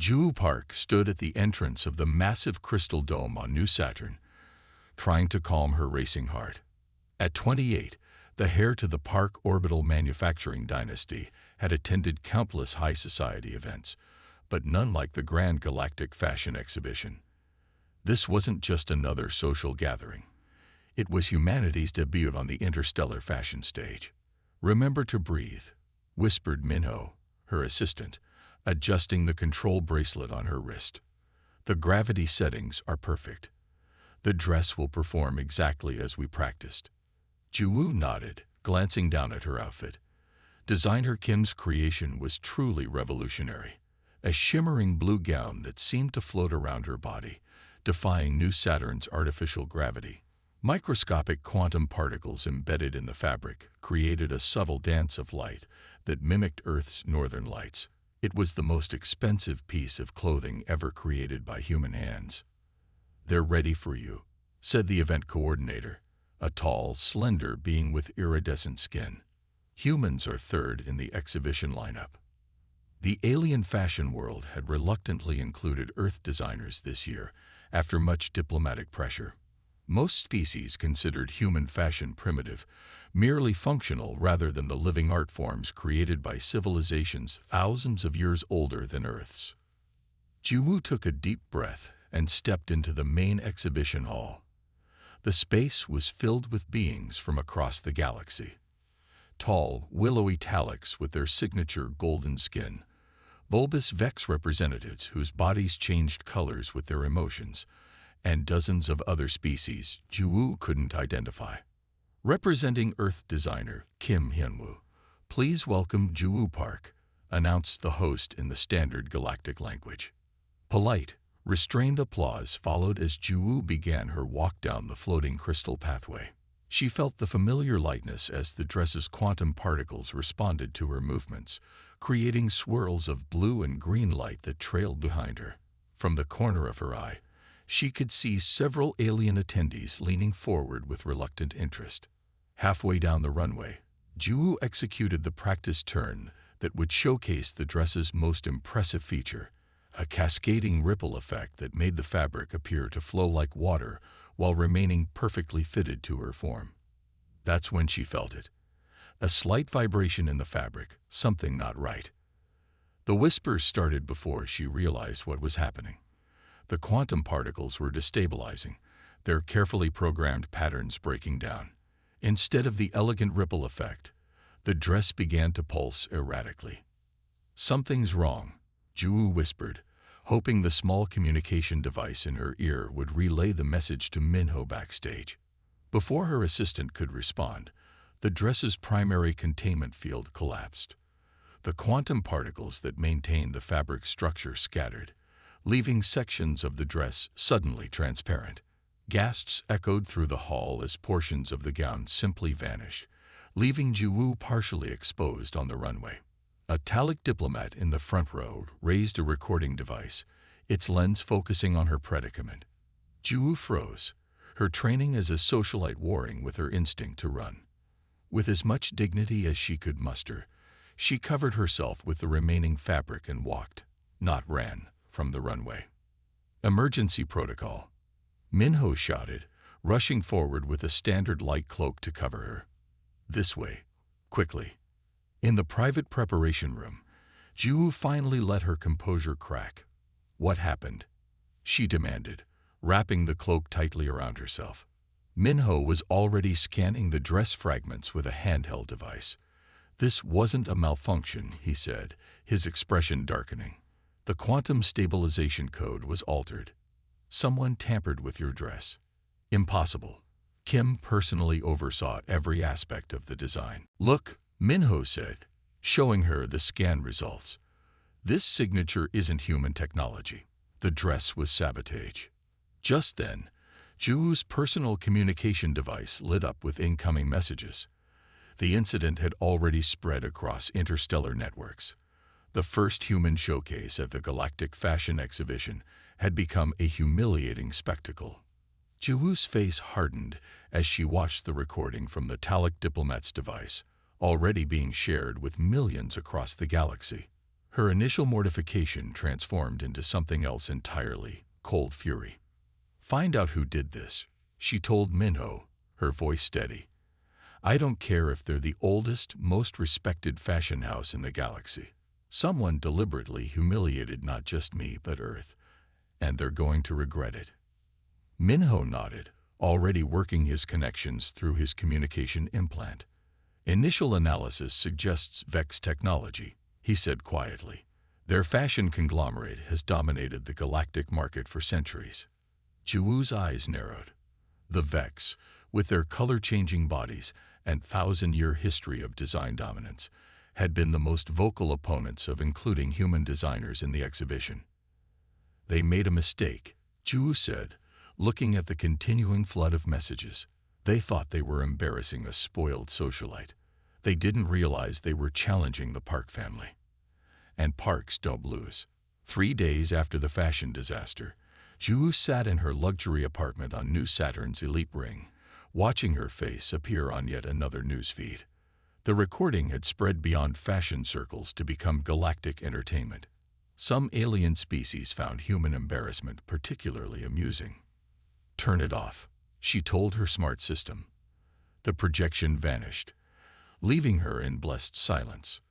Ju Park stood at the entrance of the massive crystal dome on New Saturn, trying to calm her racing heart. At 28, the heir to the Park orbital manufacturing dynasty had attended countless high society events, but none like the Grand Galactic Fashion Exhibition. This wasn't just another social gathering. It was humanity's debut on the interstellar fashion stage. "Remember to breathe," whispered Minho, her assistant, adjusting the control bracelet on her wrist. "The gravity settings are perfect. The dress will perform exactly as we practiced." Ju nodded, glancing down at her outfit. Designer Kim's creation was truly revolutionary. A shimmering blue gown that seemed to float around her body, defying New Saturn's artificial gravity. Microscopic quantum particles embedded in the fabric created a subtle dance of light that mimicked Earth's northern lights. It was the most expensive piece of clothing ever created by human hands. "They're ready for you," said the event coordinator, a tall, slender being with iridescent skin. "Humans are third in the exhibition lineup." The alien fashion world had reluctantly included Earth designers this year after much diplomatic pressure. Most species considered human fashion primitive, merely functional rather than the living art forms created by civilizations thousands of years older than Earth's. Ju took a deep breath and stepped into the main exhibition hall. The space was filled with beings from across the galaxy. Tall, willowy Talics with their signature golden skin, bulbous Vex representatives whose bodies changed colors with their emotions, and dozens of other species Ju couldn't identify. Representing Earth designer Kim Hyunwoo, "Please welcome Ju Park," announced the host in the standard galactic language. Polite, restrained applause followed as Ju began her walk down the floating crystal pathway. She felt the familiar lightness as the dress's quantum particles responded to her movements, creating swirls of blue and green light that trailed behind her. From the corner of her eye, she could see several alien attendees leaning forward with reluctant interest. Halfway down the runway, Ju executed the practice turn that would showcase the dress's most impressive feature, a cascading ripple effect that made the fabric appear to flow like water while remaining perfectly fitted to her form. That's when she felt it. A slight vibration in the fabric, something not right. The whispers started before she realized what was happening. The quantum particles were destabilizing, their carefully programmed patterns breaking down. Instead of the elegant ripple effect, the dress began to pulse erratically. "Something's wrong," Ju whispered, hoping the small communication device in her ear would relay the message to Minho backstage. Before her assistant could respond, the dress's primary containment field collapsed. The quantum particles that maintained the fabric structure scattered, leaving sections of the dress suddenly transparent. Gasps echoed through the hall as portions of the gown simply vanished, leaving Ju partially exposed on the runway. A Talic diplomat in the front row raised a recording device, its lens focusing on her predicament. Ju froze, her training as a socialite warring with her instinct to run. With as much dignity as she could muster, she covered herself with the remaining fabric and walked, not ran, from the runway. "Emergency protocol," Minho shouted, rushing forward with a standard light cloak to cover her. "This way, quickly." In the private preparation room, Ju finally let her composure crack. "What happened?" she demanded, wrapping the cloak tightly around herself. Minho was already scanning the dress fragments with a handheld device. "This wasn't a malfunction," he said, his expression darkening. "The quantum stabilization code was altered. Someone tampered with your dress." "Impossible." Kim personally oversaw every aspect of the design. "Look," Minho said, showing her the scan results. "This signature isn't human technology. The dress was sabotage." Just then, Ju's personal communication device lit up with incoming messages. The incident had already spread across interstellar networks. The first human showcase at the Galactic Fashion Exhibition had become a humiliating spectacle. Ju's face hardened as she watched the recording from the Talic diplomat's device, already being shared with millions across the galaxy. Her initial mortification transformed into something else entirely, cold fury. "Find out who did this," she told Minho, her voice steady. "I don't care if they're the oldest, most respected fashion house in the galaxy. Someone deliberately humiliated not just me, but Earth, and they're going to regret it." Minho nodded, already working his connections through his communication implant. "Initial analysis suggests Vex technology," he said quietly. "Their fashion conglomerate has dominated the galactic market for centuries." Juwoo's eyes narrowed. The Vex, with their color-changing bodies and thousand-year history of design dominance, had been the most vocal opponents of including human designers in the exhibition. "They made a mistake," Juwoo said, looking at the continuing flood of messages. "They thought they were embarrassing a spoiled socialite. They didn't realize they were challenging the Park family. And parks don't lose." 3 days after the fashion disaster, Juwoo sat in her luxury apartment on New Saturn's elite ring, watching her face appear on yet another newsfeed. The recording had spread beyond fashion circles to become galactic entertainment. Some alien species found human embarrassment particularly amusing. "Turn it off," she told her smart system. The projection vanished, leaving her in blessed silence.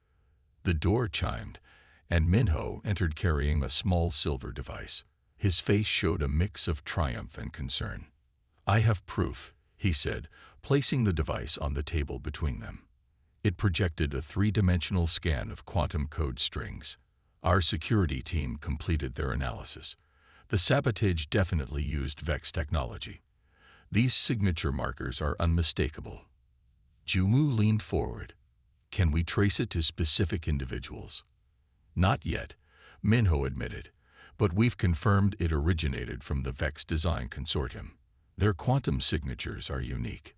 The door chimed, and Minho entered carrying a small silver device. His face showed a mix of triumph and concern. "I have proof," he said, placing the device on the table between them. It projected a 3-dimensional scan of quantum code strings. "Our security team completed their analysis. The sabotage definitely used Vex technology. These signature markers are unmistakable." Juwoo leaned forward. "Can we trace it to specific individuals?" "Not yet," Minho admitted, "but we've confirmed it originated from the Vex Design Consortium. Their quantum signatures are unique."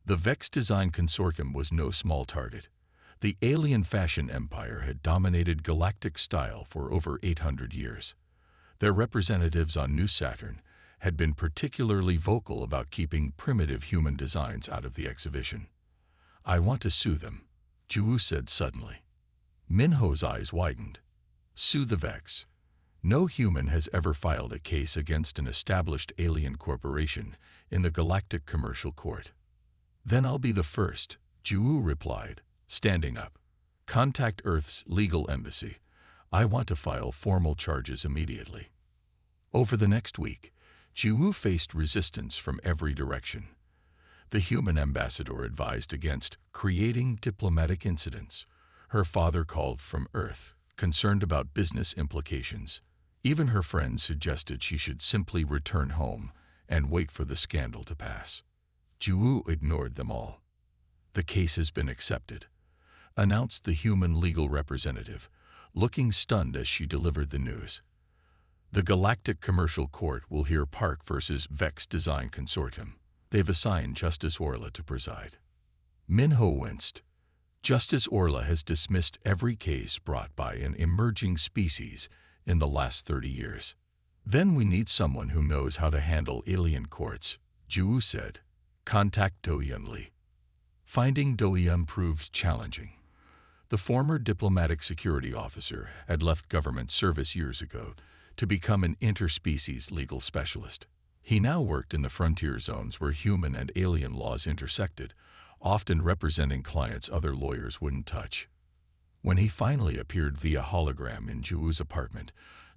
The Vex Design Consortium was no small target. The alien fashion empire had dominated galactic style for over 800 years. Their representatives on New Saturn had been particularly vocal about keeping primitive human designs out of the exhibition. "I want to sue them," Juwoo said suddenly. Minho's eyes widened. "Sue the Vex? No human has ever filed a case against an established alien corporation in the Galactic Commercial Court." "Then I'll be the first," Juwoo replied, standing up. "Contact Earth's legal embassy. I want to file formal charges immediately." Over the next week, Juwoo faced resistance from every direction. The human ambassador advised against creating diplomatic incidents. Her father called from Earth, concerned about business implications. Even her friends suggested she should simply return home and wait for the scandal to pass. Juwoo ignored them all. "The case has been accepted," announced the human legal representative, looking stunned as she delivered the news. "The Galactic Commercial Court will hear Park versus Vex Design Consortium. They've assigned Justice Orla to preside." Minho winced. Justice Orla has dismissed every case brought by an emerging species in the last 30 years. "Then we need someone who knows how to handle alien courts," Juwoo said. "Contact Do-Yeon Lee." Finding Do-Yeon proved challenging. The former diplomatic security officer had left government service years ago to become an interspecies legal specialist. He now worked in the frontier zones where human and alien laws intersected, often representing clients other lawyers wouldn't touch. When he finally appeared via hologram in Juwoo's apartment,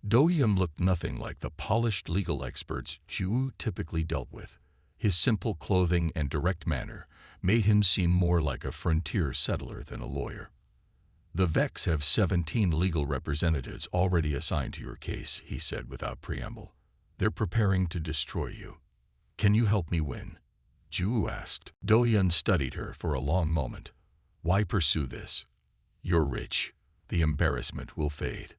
Do-Yeon looked nothing like the polished legal experts Juwoo typically dealt with. His simple clothing and direct manner made him seem more like a frontier settler than a lawyer. "The Vex have 17 legal representatives already assigned to your case," he said without preamble. "They're preparing to destroy you. Can you help me win?" Juwoo asked. Do-Yeon studied her for a long moment. "Why pursue this? You're rich. The embarrassment will fade.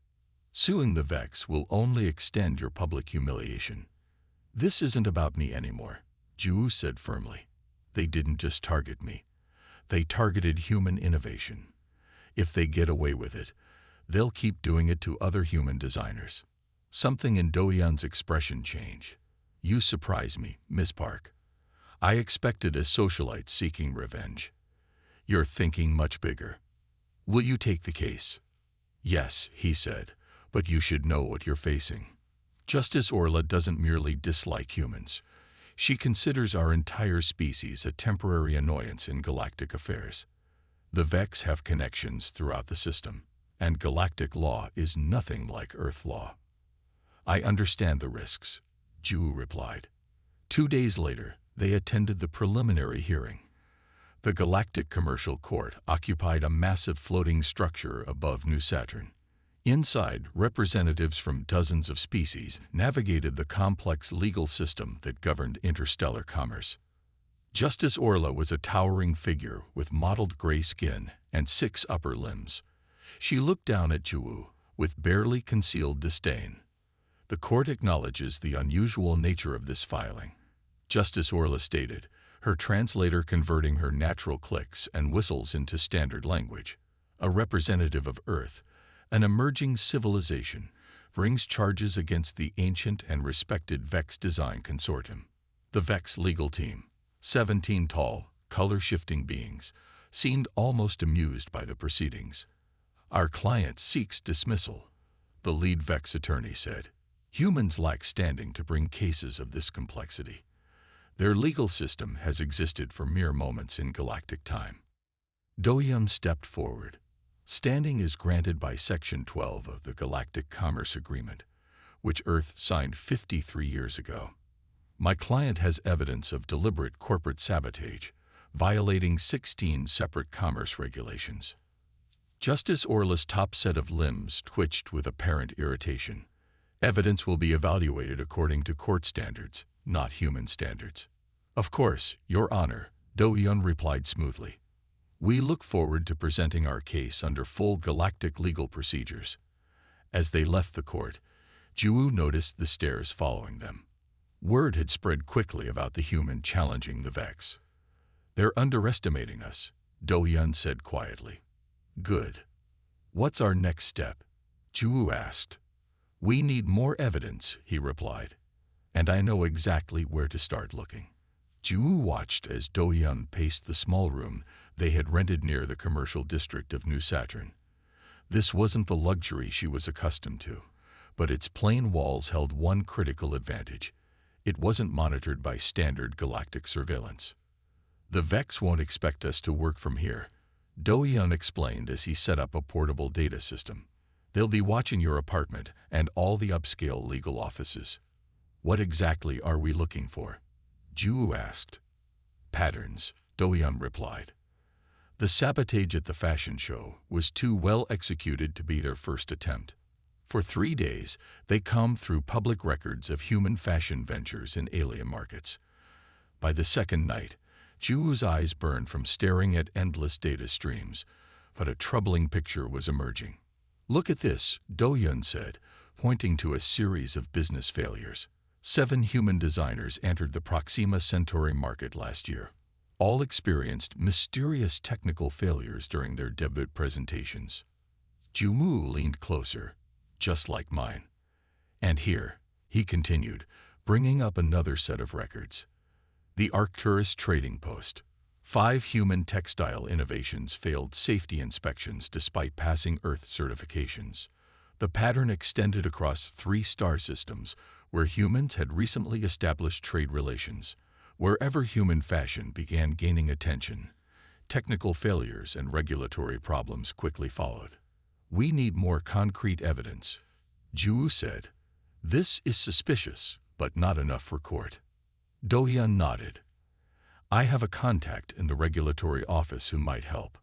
Suing the Vex will only extend your public humiliation." "This isn't about me anymore," Juwoo said firmly. "They didn't just target me. They targeted human innovation. If they get away with it, they'll keep doing it to other human designers." Something in Do-Yeon's expression changed. "You surprise me, Miss Park. I expected a socialite seeking revenge. You're thinking much bigger. Will you take the case?" Yes, he said, but you should know what you're facing. Justice Orla doesn't merely dislike humans. She considers our entire species a temporary annoyance in galactic affairs. The Vex have connections throughout the system, and galactic law is nothing like Earth law. I understand the risks, Ju replied. 2 days later, they attended the preliminary hearing. The Galactic Commercial Court occupied a massive floating structure above New Saturn. Inside, representatives from dozens of species navigated the complex legal system that governed interstellar commerce. Justice Orla was a towering figure with mottled gray skin and 6 upper limbs. She looked down at Ju with barely concealed disdain. The court acknowledges the unusual nature of this filing, Justice Orla stated, her translator converting her natural clicks and whistles into standard language. A representative of Earth, an emerging civilization, brings charges against the ancient and respected Vex Design Consortium. The Vex legal team, 17 tall, color-shifting beings, seemed almost amused by the proceedings. Our client seeks dismissal, the lead Vex attorney said. Humans lack standing to bring cases of this complexity. Their legal system has existed for mere moments in galactic time. Dohyun stepped forward. Standing is granted by Section 12 of the Galactic Commerce Agreement, which Earth signed 53 years ago. My client has evidence of deliberate corporate sabotage, violating 16 separate commerce regulations. Justice Orla's top set of limbs twitched with apparent irritation. Evidence will be evaluated according to court standards, not human standards. Of course, Your Honor, Dohyun replied smoothly. We look forward to presenting our case under full galactic legal procedures. As they left the court, Ju noticed the stares following them. Word had spread quickly about the human challenging the Vex. They're underestimating us, Dohyun said quietly. Good. What's our next step? Ju asked. We need more evidence, he replied, and I know exactly where to start looking. Ju watched as Dohyun paced the small room they had rented near the commercial district of New Saturn. This wasn't the luxury she was accustomed to, but its plain walls held one critical advantage. It wasn't monitored by standard galactic surveillance. The Vex won't expect us to work from here, Dohyun explained as he set up a portable data system. They'll be watching your apartment and all the upscale legal offices. What exactly are we looking for? Ju asked. Patterns, Dohyun replied. The sabotage at the fashion show was too well executed to be their first attempt. For 3 days, they combed through public records of human fashion ventures in alien markets. By the second night, Ju's eyes burned from staring at endless data streams, but a troubling picture was emerging. Look at this, Dohyun said, pointing to a series of business failures. 7 human designers entered the Proxima Centauri market last year. All experienced mysterious technical failures during their debut presentations. Jumu leaned closer, just like mine. And here, he continued, bringing up another set of records. The Arcturus Trading Post. 5 human textile innovations failed safety inspections despite passing Earth certifications. The pattern extended across 3 star systems where humans had recently established trade relations. Wherever human fashion began gaining attention, technical failures and regulatory problems quickly followed. We need more concrete evidence, Ju said. This is suspicious, but not enough for court. Dohyun nodded. I have a contact in the regulatory office who might help,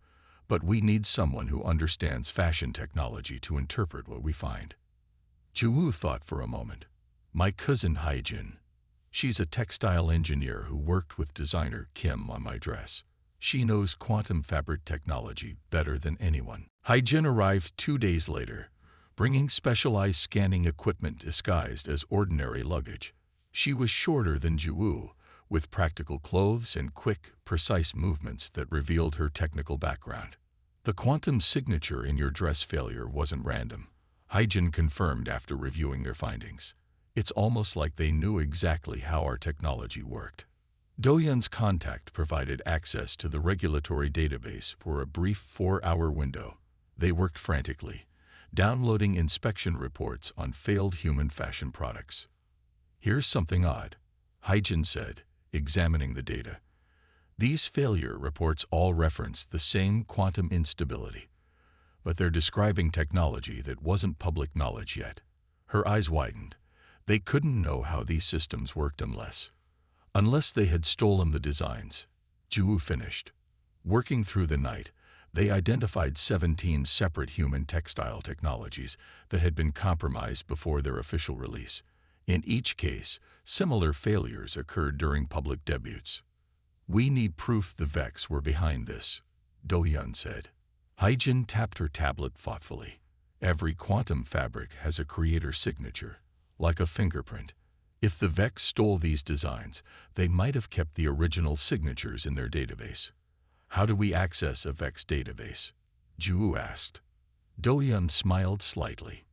but we need someone who understands fashion technology to interpret what we find. Ju thought for a moment. My cousin Haijin. She's a textile engineer who worked with designer Kim on my dress. She knows quantum fabric technology better than anyone. Haijin arrived 2 days later, bringing specialized scanning equipment disguised as ordinary luggage. She was shorter than Ju, with practical clothes and quick, precise movements that revealed her technical background. The quantum signature in your dress failure wasn't random, Haijin confirmed after reviewing their findings. It's almost like they knew exactly how our technology worked. Dohyun's contact provided access to the regulatory database for a brief 4-hour window. They worked frantically, downloading inspection reports on failed human fashion products. "Here's something odd," Hyjin said, examining the data. "These failure reports all reference the same quantum instability, but they're describing technology that wasn't public knowledge yet." Her eyes widened. They couldn't know how these systems worked unless they had stolen the designs. Ju finished. Working through the night, they identified 17 separate human textile technologies that had been compromised before their official release. In each case, similar failures occurred during public debuts. "We need proof the Vex were behind this," Do-hyun said. Hyjin tapped her tablet thoughtfully. "Every quantum fabric has a creator signature, like a fingerprint. If the Vex stole these designs, they might have kept the original signatures in their database." "How do we access a Vex database?" Ju asked. Do-hyun smiled slightly.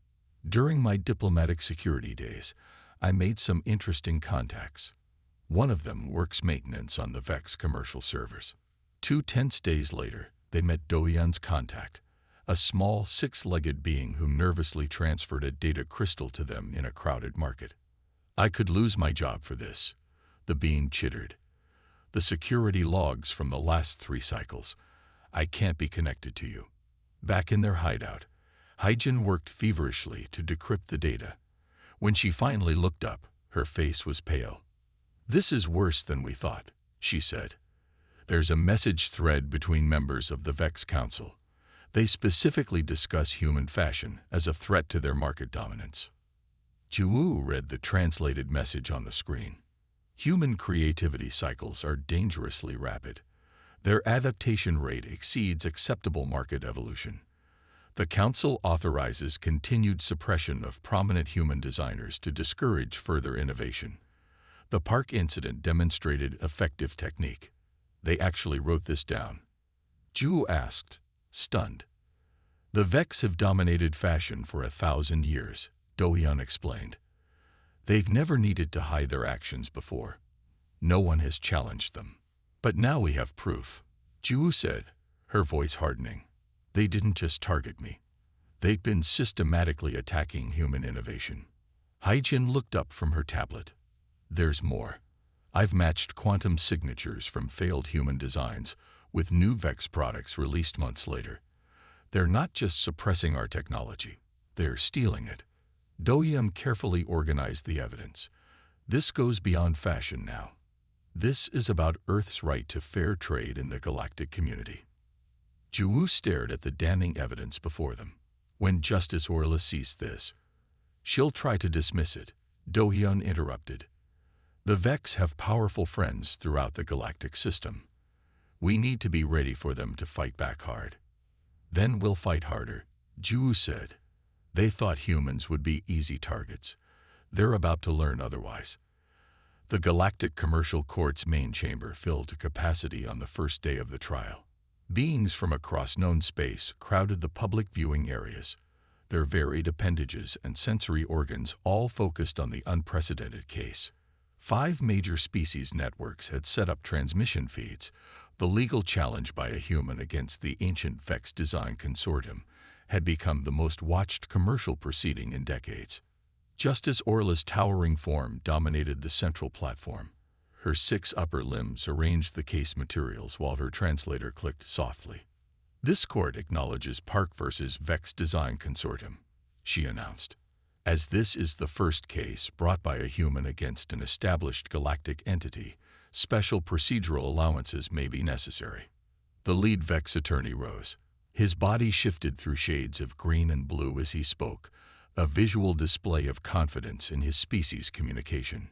"During my diplomatic security days, I made some interesting contacts. One of them works maintenance on the Vex commercial servers." 2 tense days later, they met Do-hyun's contact, a small six-legged being who nervously transferred a data crystal to them in a crowded market. "I could lose my job for this," the being chittered. "The security logs from the last 3 cycles. I can't be connected to you." Back in their hideout, Hyjin worked feverishly to decrypt the data. When she finally looked up, her face was pale. "This is worse than we thought," she said. "There's a message thread between members of the Vex Council. They specifically discuss human fashion as a threat to their market dominance." Ju read the translated message on the screen. "Human creativity cycles are dangerously rapid. Their adaptation rate exceeds acceptable market evolution. The Council authorizes continued suppression of prominent human designers to discourage further innovation." The park incident demonstrated effective technique. They actually wrote this down. Ju asked, stunned. "The Vex have dominated fashion for 1,000 years, Do-hyun explained. They've never needed to hide their actions before. No one has challenged them. But now we have proof," Ju said, her voice hardening. "They didn't just target me. They've been systematically attacking human innovation." Hyjin looked up from her tablet. "There's more. I've matched quantum signatures from failed human designs with new Vex products released months later. They're not just suppressing our technology, they're stealing it." Do-hyun carefully organized the evidence. "This goes beyond fashion now. This is about Earth's right to fair trade in the galactic community." Ju stared at the damning evidence before them. "When Justice Orla sees this, she'll try to dismiss it," Do-hyun interrupted. "The Vex have powerful friends throughout the galactic system. We need to be ready for them to fight back hard." "Then we'll fight harder," Ju said. "They thought humans would be easy targets. They're about to learn otherwise." The Galactic Commercial Court's main chamber filled to capacity on the first day of the trial. Beings from across known space crowded the public viewing areas, their varied appendages and sensory organs all focused on the unprecedented case. 5 major species networks had set up transmission feeds. The legal challenge by a human against the ancient Vex design consortium had become the most watched commercial proceeding in decades. Justice Orla's towering form dominated the central platform. Her 6 upper limbs arranged the case materials while her translator clicked softly. "This court acknowledges Park vs. Vex Design Consortium," she announced. "As this is the first case brought by a human against an established galactic entity, special procedural allowances may be necessary." The lead Vex attorney rose. His body shifted through shades of green and blue as he spoke, a visual display of confidence in his species' communication.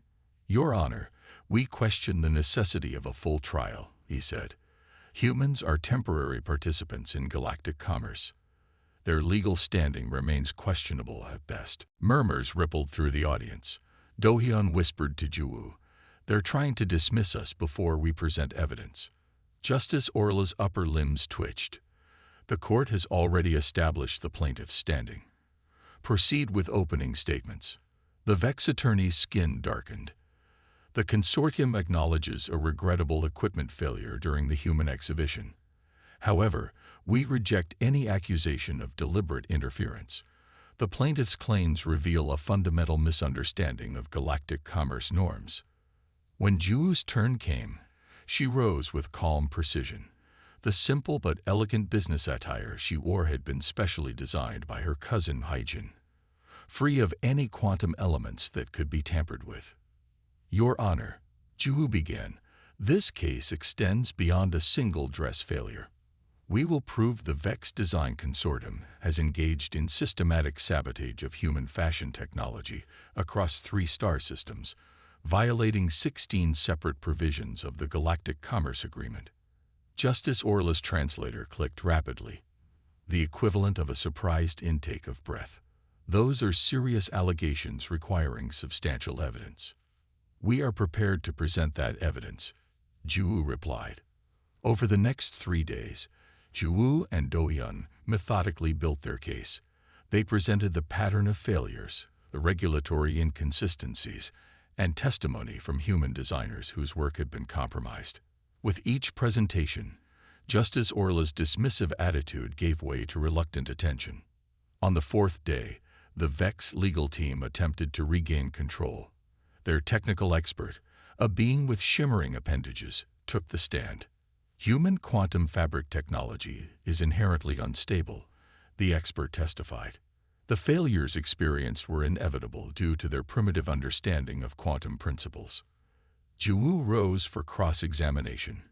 "Your Honor, we question the necessity of a full trial," he said. "Humans are temporary participants in galactic commerce. Their legal standing remains questionable at best." Murmurs rippled through the audience. Do-hyun whispered to Ju, "They're trying to dismiss us before we present evidence." Justice Orla's upper limbs twitched. "The court has already established the plaintiff's standing. Proceed with opening statements." The Vex attorney's skin darkened. "The consortium acknowledges a regrettable equipment failure during the human exhibition. However, we reject any accusation of deliberate interference. The plaintiff's claims reveal a fundamental misunderstanding of galactic commerce norms. When Juwoo's turn came, she rose with calm precision. The simple but elegant business attire she wore had been specially designed by her cousin Hyjin, free of any quantum elements that could be tampered with. "Your Honor," Juwoo began, "this case extends beyond a single dress failure. We will prove the Vex Design Consortium has engaged in systematic sabotage of human fashion technology across 3 star systems, violating 16 separate provisions of the Galactic Commerce Agreement." Justice Orla's translator clicked rapidly, the equivalent of a surprised intake of breath. "Those are serious allegations requiring substantial evidence." "We are prepared to present that evidence," Juwoo replied. Over the next 3 days, Juwoo and Do-yeon methodically built their case. They presented the pattern of failures, the regulatory inconsistencies, and testimony from human designers whose work had been compromised. With each presentation, Justice Orla's dismissive attitude gave way to reluctant attention. On the 4th day, the Vex legal team attempted to regain control. Their technical expert, a being with shimmering appendages, took the stand. "Human quantum fabric technology is inherently unstable," the expert testified. "The failures experienced were inevitable due to their primitive understanding of quantum principles." Juwoo rose for cross-examination.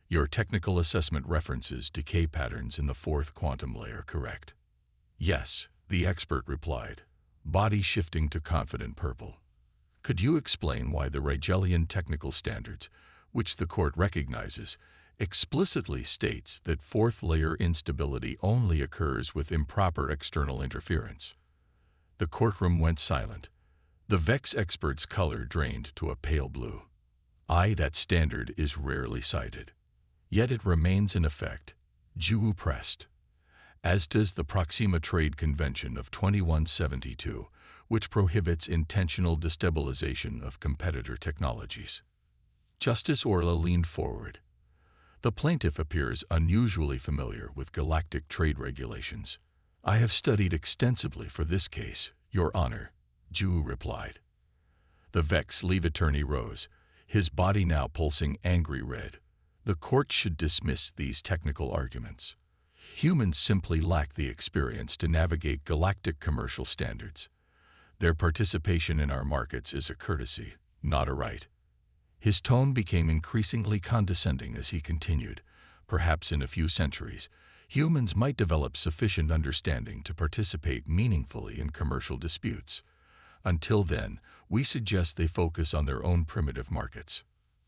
"Your technical assessment references decay patterns in the 4th quantum layer, correct?" "Yes," the expert replied, body shifting to confident purple. "Could you explain why the Rigelian technical standards, which the court recognizes, explicitly states that 4th layer instability only occurs with improper external interference?" The courtroom went silent. The Vex expert's color drained to a pale blue. That standard is rarely cited. Yet it remains in effect," Juwoo pressed, "as does the Proxima Trade Convention of 2172, which prohibits intentional destabilization of competitor technologies." Justice Orla leaned forward. "The plaintiff appears unusually familiar with galactic trade regulations." "I have studied extensively for this case, Your Honor," Juwoo replied. The Vex lead attorney rose, his body now pulsing angry red. "The court should dismiss these technical arguments. Humans simply lack the experience to navigate galactic commercial standards. Their participation in our markets is a courtesy, not a right." His tone became increasingly condescending as he continued. "Perhaps in a few centuries, humans might develop sufficient understanding to participate meaningfully in commercial disputes. Until then, we suggest they focus on their own primitive markets."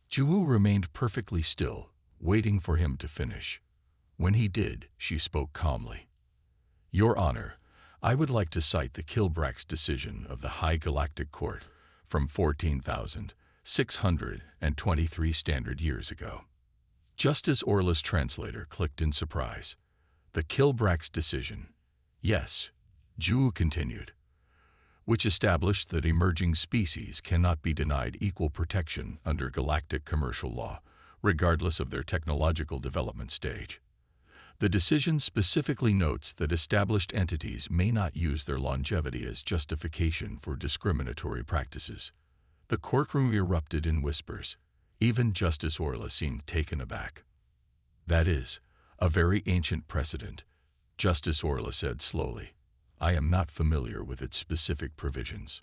Juwoo remained perfectly still, waiting for him to finish. When he did, she spoke calmly. "Your Honor, I would like to cite the Kilbrax decision of the High Galactic Court from 14,623 standard years ago." Justice Orla's translator clicked in surprise. "The Kilbrax decision?" "Yes," Juwoo continued, "which established that emerging species cannot be denied equal protection under galactic commercial law, regardless of their technological development stage. The decision specifically notes that established entities may not use their longevity as justification for discriminatory practices." The courtroom erupted in whispers. Even Justice Orla seemed taken aback. "That is a very ancient precedent," Justice Orla said slowly. "I am not familiar with its specific provisions."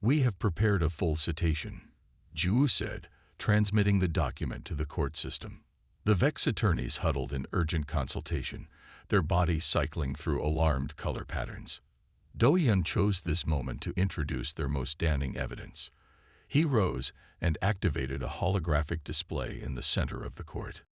"We have prepared a full citation," Juwoo said, transmitting the document to the court system. The Vex attorneys huddled in urgent consultation, their bodies cycling through alarmed color patterns. Do-yeon chose this moment to introduce their most damning evidence. He rose and activated a holographic display in the center of the court.